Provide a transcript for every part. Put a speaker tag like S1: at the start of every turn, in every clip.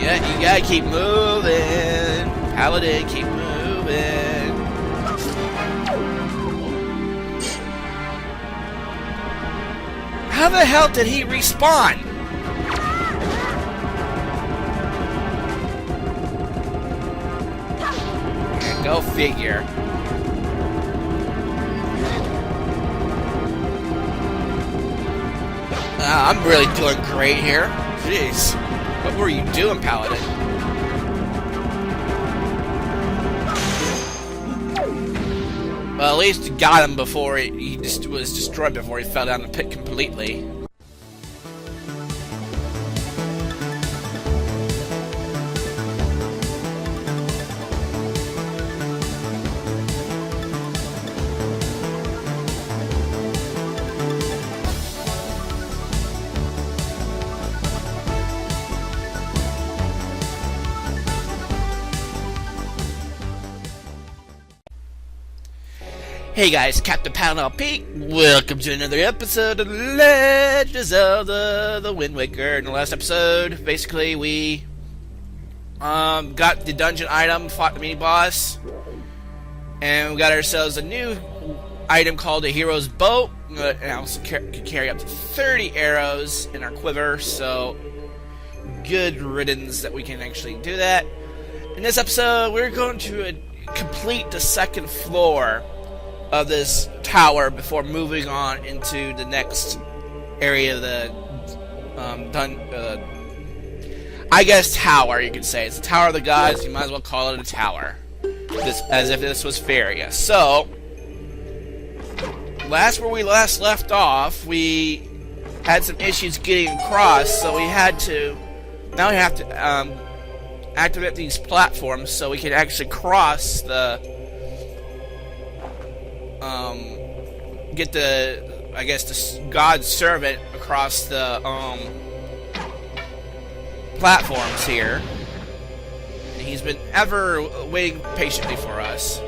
S1: Yeah, you gotta keep moving. Paladin, keep moving. How the hell did he respawn? Yeah, go figure. I'm really doing great here. Jeez. What were you doing, Paladin? Well, at least you got him before he just was destroyed before he fell down the pit completely. Hey guys, CaptainPaladinLP. Welcome to another episode of Legend of Zelda: The Wind Waker. In the last episode, basically we got the dungeon item, fought the mini boss, and we got ourselves a new item called a hero's bow. And also can carry up to 30 arrows in our quiver, so good riddance that we can actually do that. In this episode, we're going to complete the second floor of this tower before moving on into the next area of the I guess tower, you could say. It's the Tower of the Gods. You might as well call it a tower, as if this was Faria. So where we last left off, we had some issues getting across, so we had to now we have to activate these platforms so we can actually cross the get the, I guess, the God's servant across the platforms here. And he's been ever waiting patiently for us.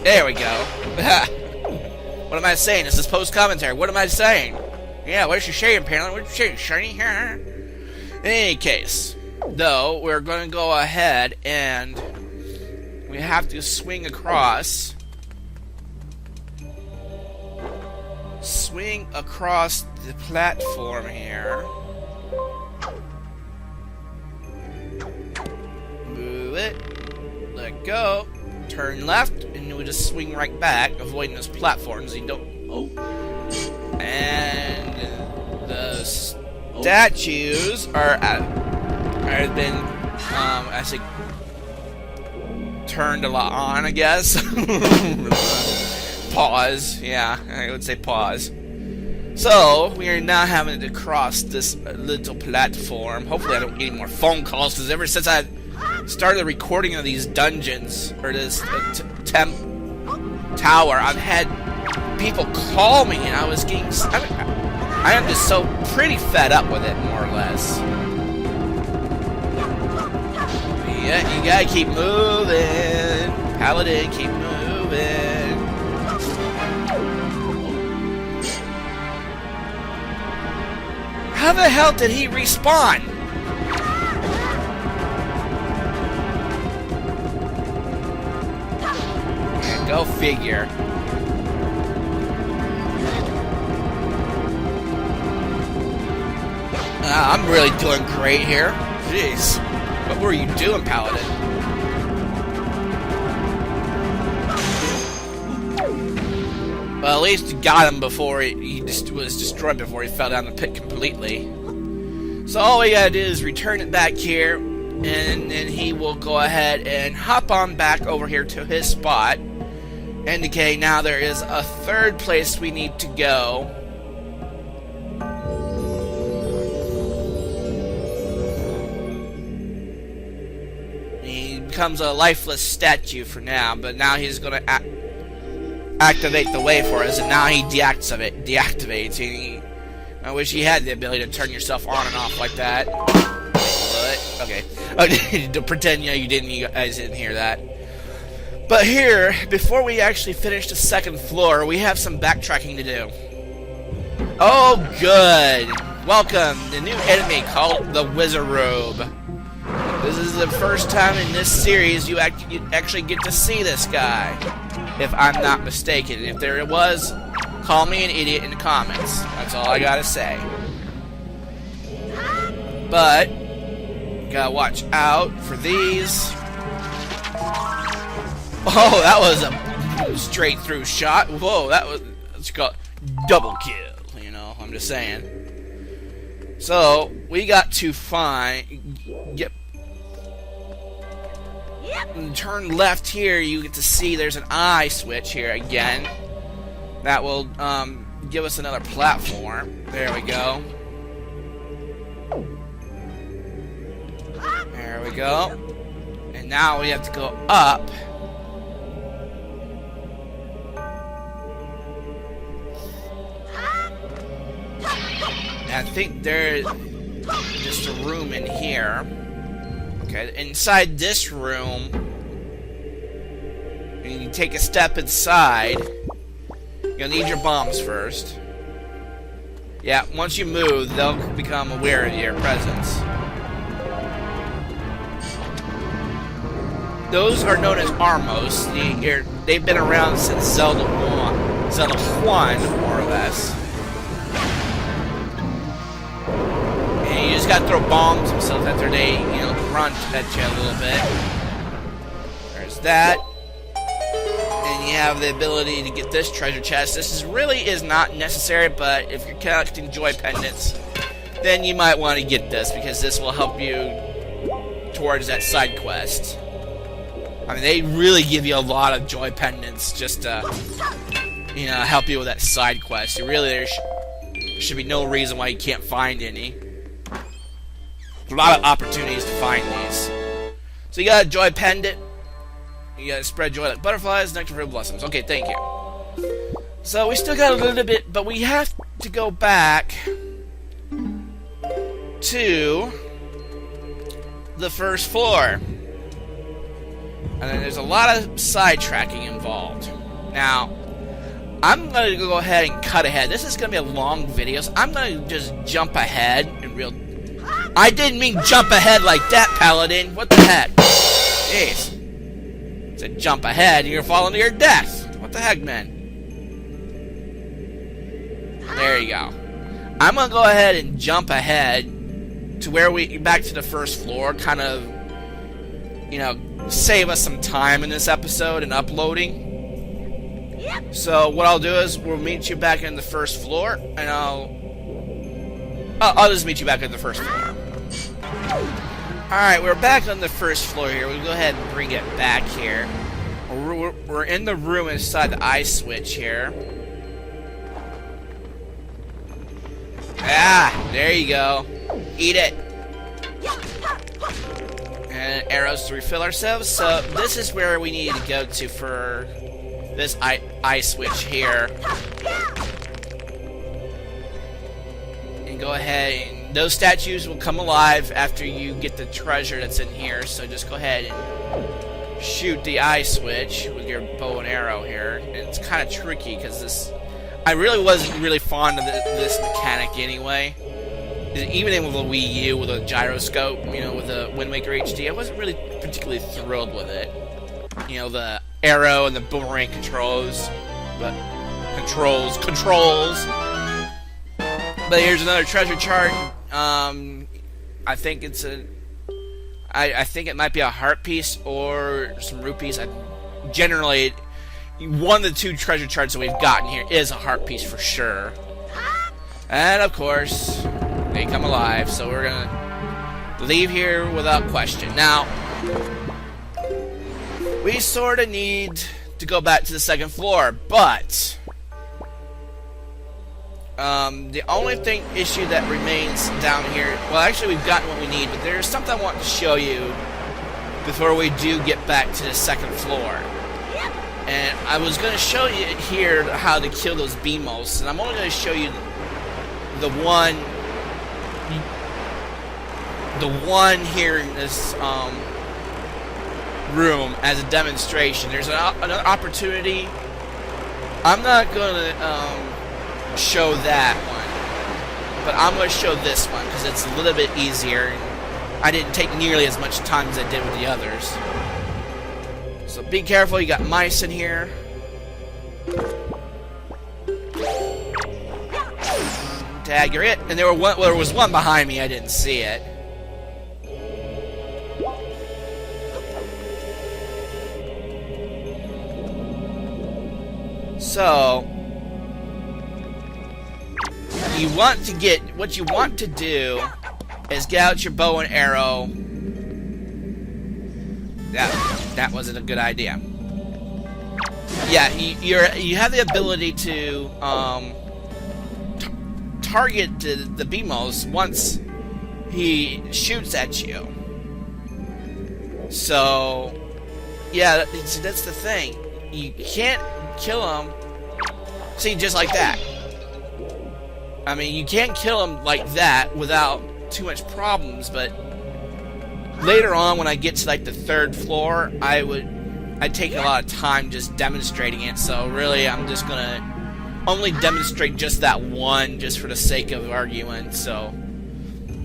S1: There we go. What am I saying? This is post-commentary. What am I saying? Yeah, where's your shading panel? Where's your shiny hair? In any case, though, we're going to go ahead and we have to swing across. Swing across the platform here. Move it. Let go. Turn left, and we just swing right back, avoiding those platforms. You don't. Oh. And the statues have been actually turned a lot on, I guess. Pause. Yeah, I would say pause. So we are now having to cross this little platform. Hopefully I don't get any more phone calls, because ever since I started the recording of these dungeons, or this tower, I've had people call me, and I was getting... I am just so pretty fed up with it, more or less. Yeah, you gotta keep moving. Paladin, keep moving. How the hell did he respawn? Yeah, go figure. I'm really doing great here. Jeez. What were you doing, Paladin? Well, at least you got him before he just was destroyed before he fell down the pit completely. So all we gotta do is return it back here, and then he will go ahead and hop on back over here to his spot, indicating now there is a third place we need to go. Becomes a lifeless statue for now, but now he's gonna activate the way for us, and now he deactivates. I wish he had the ability to turn yourself on and off like that. What? Okay. To pretend you guys didn't hear that. But here, before we actually finish the second floor, we have some backtracking to do. Oh, good. Welcome, the new enemy called the Wizard Robe. This is the first time in this series you actually get to see this guy, if I'm not mistaken. If there was, call me an idiot in the comments. That's all I gotta say. But, gotta watch out for these. Oh, that was a straight through shot. Whoa, that was, it's called double kill, you know, I'm just saying. So, we got to find, and turn left here, you get to see there's an eye switch here again. That will give us another platform. There we go. There we go. And now we have to go up. I think there's just a room in here. Okay, inside this room, and you take a step inside, you'll need your bombs first. Yeah, once you move, they'll become aware of your presence. Those are known as Armos. They've been around since Zelda 1. Zelda 1, more or less. And you just gotta throw bombs themselves after they, you know, grunt at you a little bit. There's that. And you have the ability to get this treasure chest. This really is not necessary, but if you're collecting joy pendants, then you might want to get this, because this will help you towards that side quest. I mean, they really give you a lot of joy pendants just to, you know, help you with that side quest. There should be no reason why you can't find any. A lot of opportunities to find these. So you got a joy pendant. You gotta spread joy like butterflies, nectar for blossoms. Okay, thank you. So we still got a little bit, but we have to go back to the first floor. And then there's a lot of sidetracking involved. Now, I'm going to go ahead and cut ahead. This is going to be a long video, so I'm going to just jump ahead in real... I didn't mean jump ahead like that, Paladin. What the heck? Jeez. I said jump ahead, and you're falling to your death. What the heck, man? There you go. I'm going to go ahead and jump ahead to where back to the first floor, kind of, you know, save us some time in this episode and uploading. So what I'll do is we'll meet you back in the first floor, and I'll just meet you back in the first floor. Alright, we're back on the first floor here. We'll go ahead and bring it back here. We're in the room inside the eye switch here. Ah, there you go. Eat it. And arrows to refill ourselves. So this is where we need to go to for this eye switch here. And go ahead, and those statues will come alive after you get the treasure that's in here. So just go ahead and shoot the eye switch with your bow and arrow here. And it's kind of tricky because this, I really wasn't really fond of this mechanic anyway. Even with a Wii U, with a gyroscope, you know, with the Wind Waker HD, I wasn't really particularly thrilled with it. You know, the arrow and the boomerang controls. But controls. But here's another treasure chart. I think it's I think it might be a heart piece or some rupees. Generally, one of the two treasure charts that we've gotten here is a heart piece for sure. And of course, they come alive, so we're gonna leave here without question. Now, we sort of need to go back to the second floor, but the only issue that remains down here, well, actually we've gotten what we need, but there's something I want to show you before we do get back to the second floor. And I was going to show you here how to kill those beamos, and I'm only going to show you the one here in this room as a demonstration. There's another opportunity. I'm not gonna show that one, but I'm gonna show this one because it's a little bit easier. I didn't take nearly as much time as I did with the others. So be careful, you got mice in here. Tag, you're it. And there was one behind me, I didn't see it. So what you want to do is get out your bow and arrow. That wasn't a good idea. Yeah, you have the ability to target the Beamos once he shoots at you. So yeah, that's the thing. You can't kill him. See, just like that. I mean, you can't kill him like that without too much problems, but later on when I get to like the 3rd floor, I'd take a lot of time just demonstrating it, so really I'm just gonna only demonstrate just that one just for the sake of arguing. So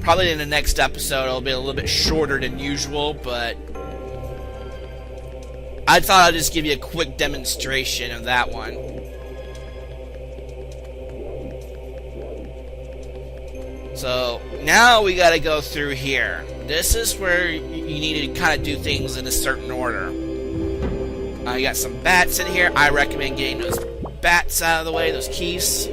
S1: probably in the next episode it'll be a little bit shorter than usual, but I thought I'd just give you a quick demonstration of that one. So now we gotta go through here. This is where you need to kind of do things in a certain order. You got some bats in here. I recommend getting those bats out of the way, those keys.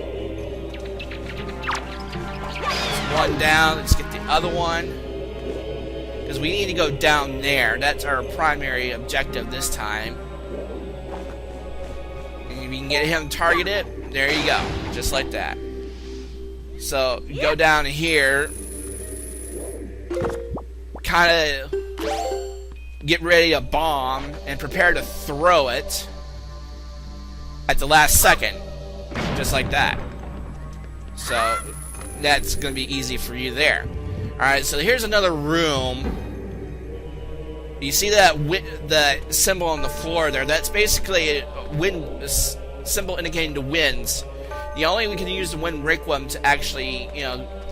S1: One down, let's get the other one. Because we need to go down there. That's our primary objective this time. And if you can get him targeted, there you go. Just like that. So, you go down here. Kind of get ready to bomb and prepare to throw it at the last second. Just like that. So, that's going to be easy for you there. Alright, so here's another room. You see that the symbol on the floor there? That's basically a symbol indicating the winds. The only way we can use the wind requiem to actually,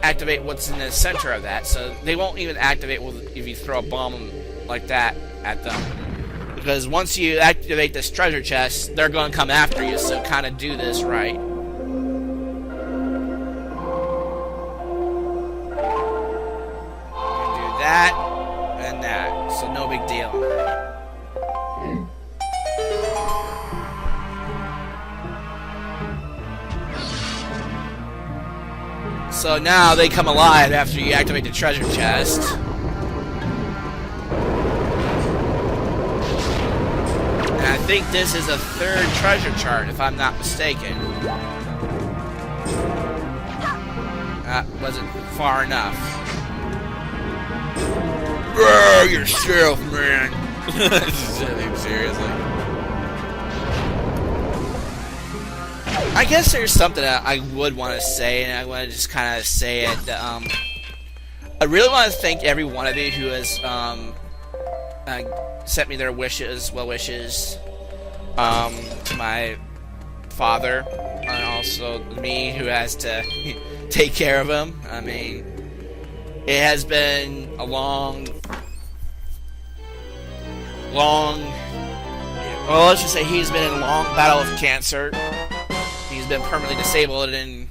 S1: activate what's in the center of that. So they won't even activate if you throw a bomb like that at them. Because once you activate this treasure chest, they're going to come after you, so kind of do this right. That and that, so no big deal. So now they come alive after you activate the treasure chest. And I think this is a 3rd treasure chart, if I'm not mistaken. That wasn't far enough. Bro, yourself, man. Seriously. I guess there's something that I would want to say, and I want to just kind of say it. I really want to thank every one of you who has sent me their wishes, well wishes, to my father, and also me, who has to take care of him. I mean, it has been a long, well, let's just say he's been in a long battle with cancer. He's been permanently disabled, and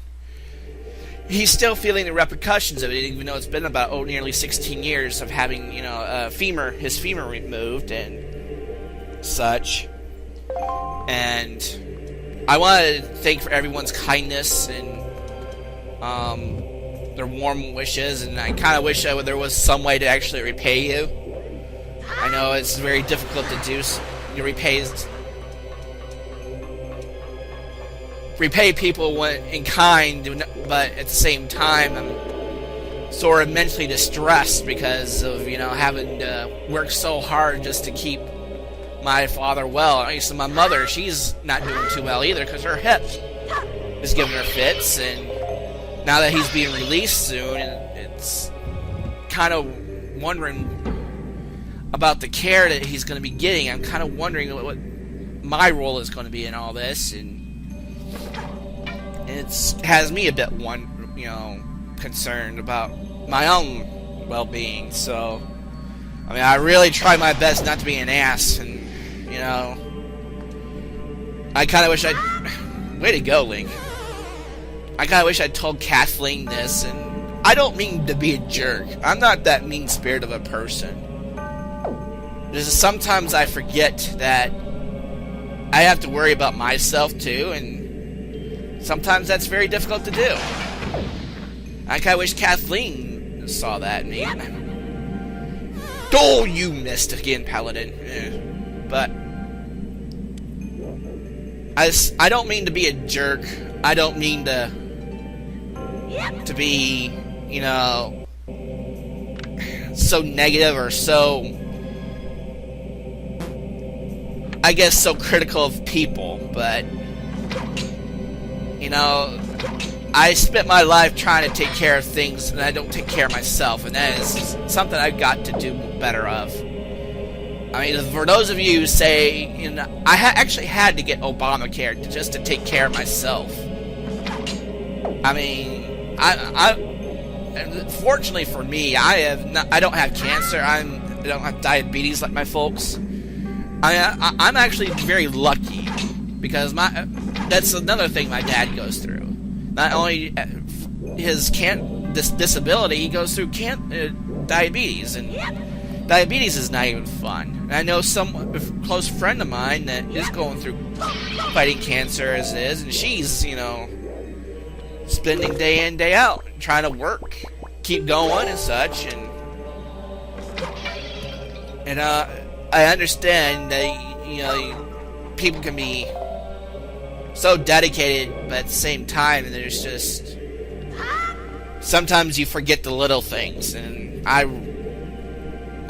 S1: he's still feeling the repercussions of it, even though it's been about nearly 16 years of having, his femur removed and such. And I want to thank for everyone's kindness and their warm wishes, and I kind of wish there was some way to actually repay you. I know it's very difficult to do. You repay people in kind, but at the same time, I'm sort of mentally distressed because of having to work so hard just to keep my father well. I mean, so my mother, she's not doing too well either because her hip is giving her fits, and now that he's being released soon, it's kind of wondering. about the care that he's going to be getting. I'm kind of wondering what my role is going to be in all this, and it has me a bit concerned about my own well-being. So, I mean, I really try my best not to be an ass, and I kind of wish way to go, Link. I kind of wish I'd told Kathleen this, and I don't mean to be a jerk. I'm not that mean-spirited of a person. Just sometimes I forget that I have to worry about myself too, and sometimes that's very difficult to do. I kind of wish Kathleen saw that in me. Oh, you missed again, Paladin. But I don't mean to be a jerk. I don't mean to be, so negative or so, I guess, so critical of people, but, I spent my life trying to take care of things, and I don't take care of myself, and that is something I've got to do better of. I mean, for those of you who say, I actually had to get Obamacare just to take care of myself. I mean, fortunately for me, I don't have cancer. I don't have diabetes like my folks. I'm actually very lucky because that's another thing my dad goes through. Not only his disability, he goes through diabetes, and diabetes is not even fun. And I know a close friend of mine that is going through fighting cancer as it is, and she's, spending day in, day out, trying to work, keep going and such, and I understand that, people can be so dedicated, but at the same time, there's just sometimes you forget the little things, and I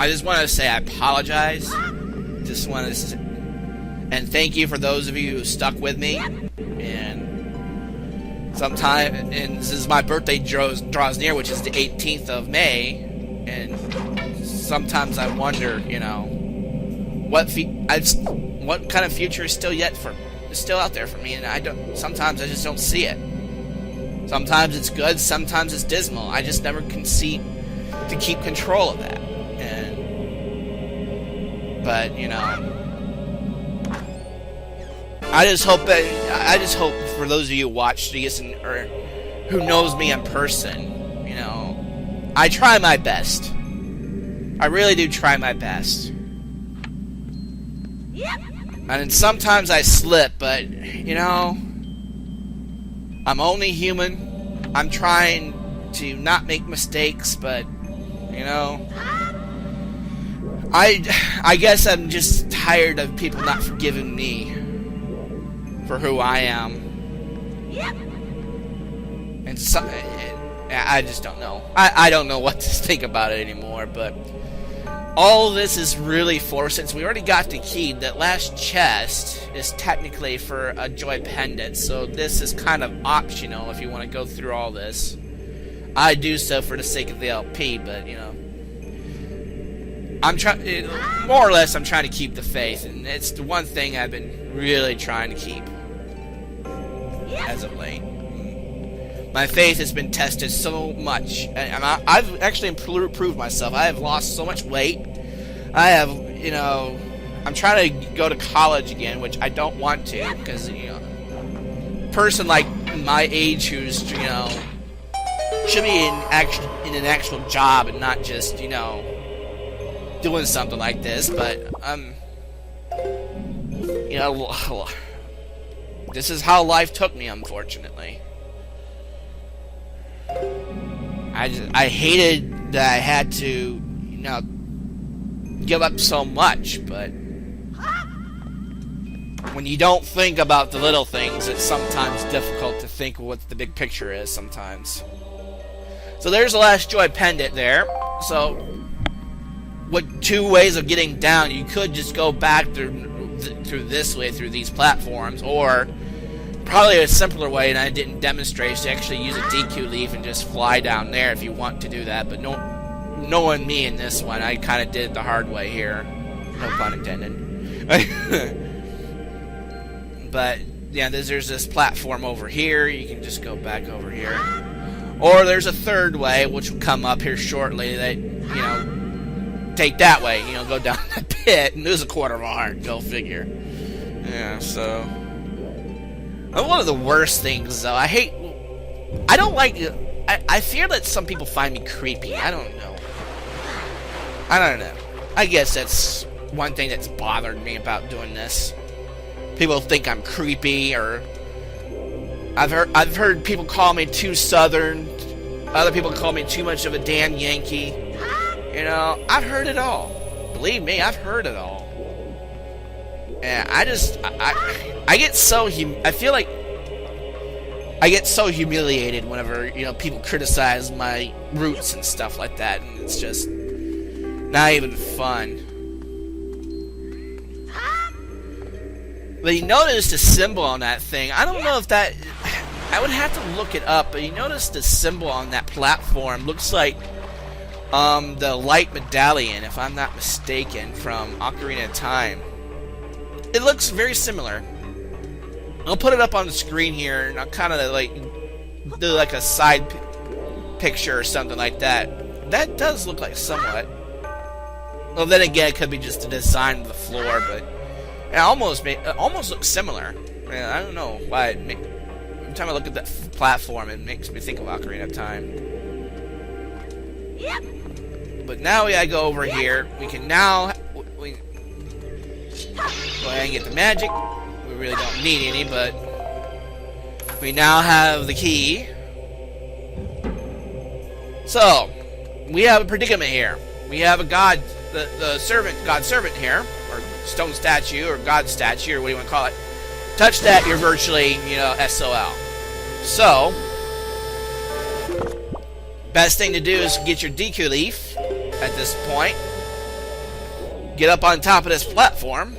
S1: just want to say I apologize. And thank you for those of you who stuck with me. And this is my birthday draws near, which is the 18th of May, and sometimes I wonder, what kind of future is still out there for me, and sometimes I just don't see it. Sometimes it's good, sometimes it's dismal. I just never can see to keep control of that. But I just hope for those of you who watch this or who knows me in person, I try my best. I really do try my best. And sometimes I slip, but, I'm only human. I'm trying to not make mistakes, but, I guess I'm just tired of people not forgiving me for who I am. And I just don't know. I don't know what to think about it anymore, but all this is really for, since we already got the key, that last chest is technically for a joy pendant, so this is kind of optional if you want to go through all this. I do so for the sake of the LP, but, I'm trying, more or less, I'm trying to keep the faith, and it's the one thing I've been really trying to keep as of late. My faith has been tested so much, and I've actually improved myself. I have lost so much weight. I have, I'm trying to go to college again, which I don't want to, because, a person like my age who's, should be in an actual job and not just, doing something like this, but, this is how life took me, unfortunately. I hated that I had to, give up so much, but when you don't think about the little things, it's sometimes difficult to think what the big picture is sometimes. So there's the last joy pendant there. So, what two ways of getting down? You could just go back through this way, through these platforms, or probably a simpler way, and I didn't demonstrate, is to actually use a DQ leaf and just fly down there if you want to do that. But knowing me in this one, I kind of did it the hard way here. No pun intended. But yeah, there's this platform over here. You can just go back over here. Or there's a third way, which will come up here shortly, that, you know, take that way. You know, go down the pit and lose a quarter of a heart. Go figure. Yeah, so... one of the worst things, though, I don't like... I fear that some people find me creepy. I don't know. I guess that's one thing that's bothered me about doing this. People think I'm creepy, or... I've heard people call me too southern. Other people call me too much of a damn Yankee. You know, I've heard it all. Believe me, I've heard it all. And I get so I feel like I get so humiliated whenever, you know, people criticize my roots and stuff like that, and it's just not even fun. But you notice the symbol on that thing. I don't know if that... I would have to look it up, but you notice the symbol on that platform looks like the light medallion, if I'm not mistaken, from Ocarina of Time. It looks very similar. I'll put it up on the screen here, and I'll kind of like do like a side picture or something like that. That does look like somewhat. Well, then again, it could be just the design of the floor, but it almost looks similar. I don't know why. Every time I look at that platform, it makes me think of Ocarina of Time. Yep. But now we gotta go over here. We can now go ahead and get the magic. We really don't need any, but we now have the key. So we have a predicament here. We have a god, the servant here, or stone statue, or god statue, or what do you want to call it. Touch that, you're virtually, you know, SOL. So, best thing to do is get your DQ leaf at this point. Get up on top of this platform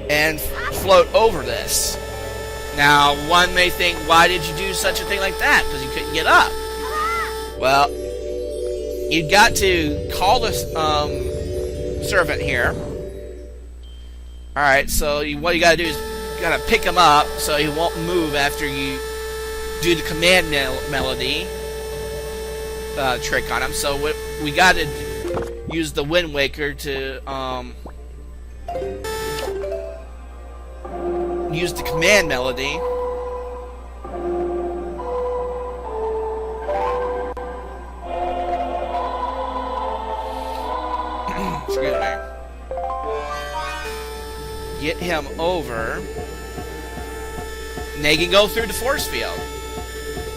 S1: and float over this. Now, one may think, why did you do such a thing like that? Because you couldn't get up. Well, you've got to call the servant here. Alright, so what you gotta do is you gotta pick him up so he won't move after you do the command melody trick on him. So we gotta use the Wind Waker to use the command melody. Excuse me. Get him over. And they can go through the force field.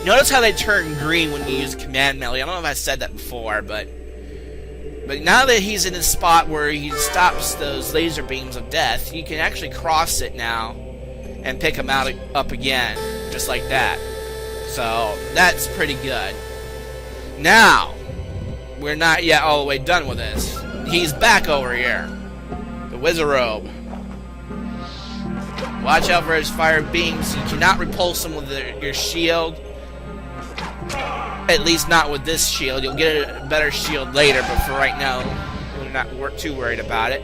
S1: Notice how they turn green when you use command melody. I don't know if I said that before, but now that he's in a spot where he stops those laser beams of death, you can actually cross it now and pick him up again, just like that. So that's pretty good. Now, we're not yet all the way done with this. He's back over here. The Wizard Robe. Watch out for his fire beams. You cannot repulse him with your shield. At least not with this shield. You'll get a better shield later, but for right now, we're not too worried about it.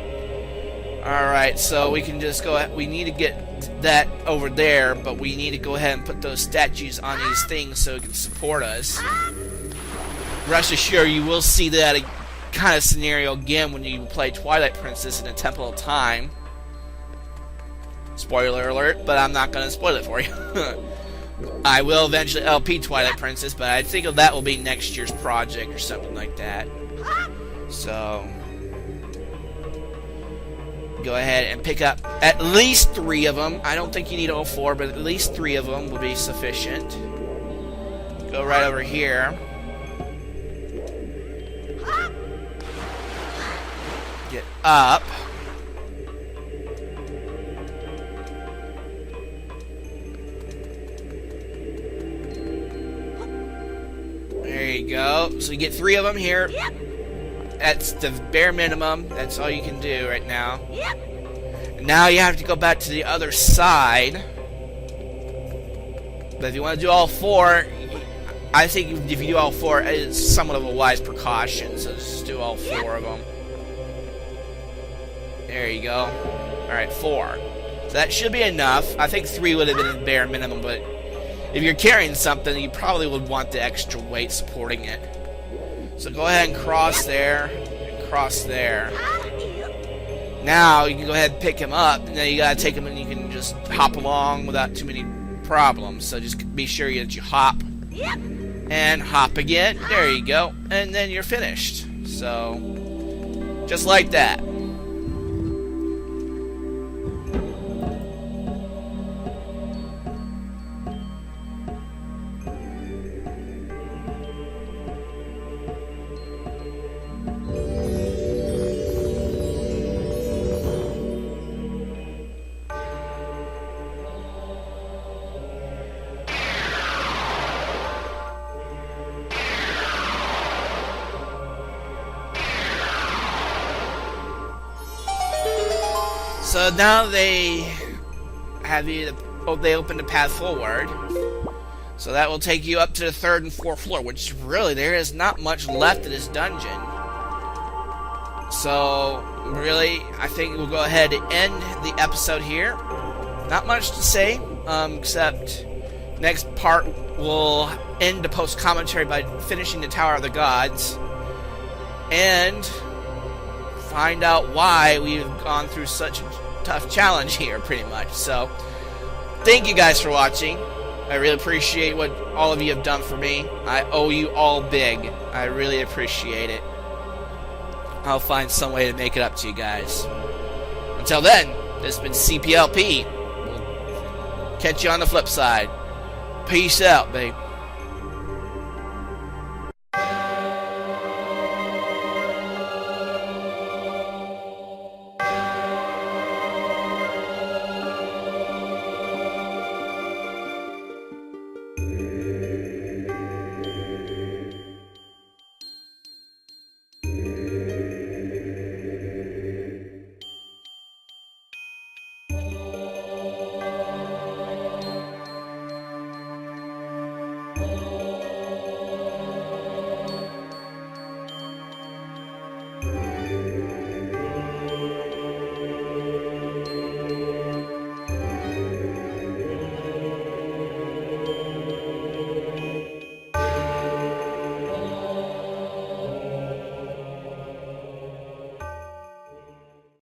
S1: Alright, so we can just go ahead. We need to get that over there, but we need to go ahead and put those statues on these things so it can support us. Rest assured, you will see that kind of scenario again when you play Twilight Princess in the Temple of Time. Spoiler alert, but I'm not going to spoil it for you. I will eventually LP Twilight Princess, but I think that will be next year's project or something like that. So, go ahead and pick up at least 3 of them. I don't think you need all 4, but at least 3 of them will be sufficient. Go right over here. Get up. There you go. So you get 3 of them here. Yep. That's the bare minimum. That's all you can do right now. Yep. Now you have to go back to the other side. But if you want to do all 4, I think if you do all 4, it's somewhat of a wise precaution. So just do all 4 of them. There you go. Alright, 4. So that should be enough. I think 3 would have been the bare minimum, but if you're carrying something, you probably would want the extra weight supporting it. So go ahead and cross there, and cross there. Now you can go ahead and pick him up, and then you gotta take him and you can just hop along without too many problems. So just be sure that you hop, and hop again. There you go, and then you're finished. So, just like that. So now they have you. They open the path forward. So that will take you up to the 3rd and 4th floor, which really there is not much left of this dungeon. So really, I think we'll go ahead and end the episode here. Not much to say, except next part will end the post commentary by finishing the Tower of the Gods and find out why we've gone through such a tough challenge here, pretty much. So, thank you guys for watching. I really appreciate what all of you have done for me. I owe you all big. I really appreciate it. I'll find some way to make it up to you guys. Until then, this has been CPLP. We'll catch you on the flip side. Peace out, babe.